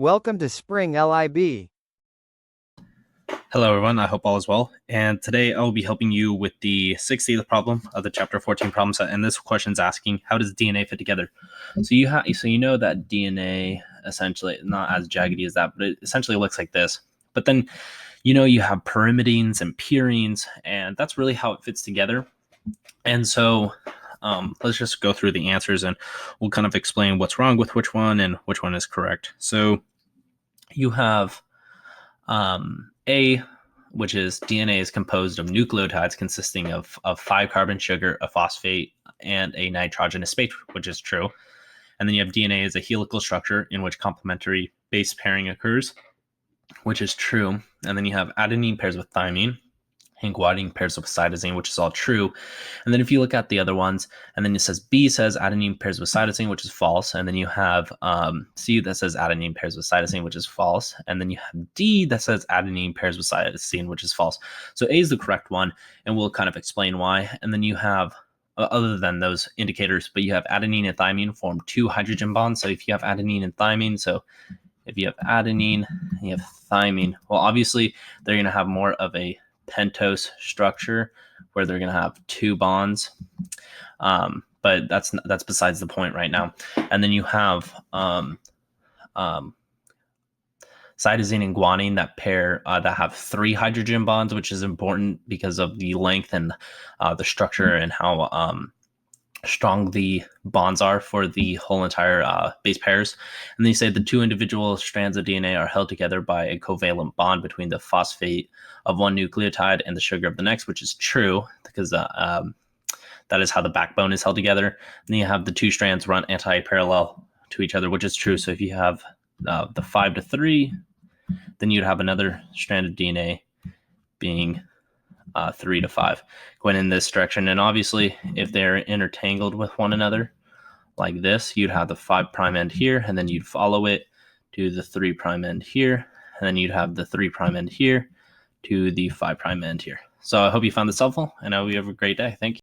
Welcome to Spring LIB. Hello, everyone. I hope all is well. And today I will be helping you with the 60th problem of the Chapter 14 problem set. And this question is asking, how does DNA fit together? So you know that DNA essentially, not as jaggedy as that, but it essentially looks like this. But then, you have pyrimidines and purines, and that's really how it fits together. And so let's just go through the answers, and we'll kind of explain what's wrong with which one and which one is correct. So you have A, which is DNA is composed of nucleotides consisting of 5-carbon sugar, a phosphate, and a nitrogenous base, which is true. And then you have DNA as a helical structure in which complementary base pairing occurs, which is true. And then you have adenine pairs with thymine, and guanine pairs with cytosine, which is all true. And then if you look at the other ones, and then it says B says adenine pairs with cytosine, which is false. And then you have C that says adenine pairs with cytosine, which is false. And then you have D that says adenine pairs with cytosine, which is false. So A is the correct one, and we'll kind of explain why. And then you have, other than those indicators, but you have adenine and thymine form 2 hydrogen bonds. So if you have adenine and thymine, so if you have adenine and you have thymine, well, obviously they're going to have more of a pentose structure where they're going to have 2 bonds, but that's besides the point right now. And then you have cytosine and guanine that pair that have 3 hydrogen bonds, which is important because of the length and the structure and how strong the bonds are for the whole entire base pairs. And then you say the 2 individual strands of DNA are held together by a covalent bond between the phosphate of one nucleotide and the sugar of the next, which is true because that is how the backbone is held together. And then you have the 2 strands run anti-parallel to each other, which is true. So if you have the 5 to 3, then you'd have another strand of DNA being 3 to 5 going in this direction. And obviously if they're intertangled with one another like this, you'd have the 5' end here, and then you'd follow it to the 3' end here, and then you'd have the 3' end here to the 5' end here. So I hope you found this helpful, and I hope you have a great day. Thank you.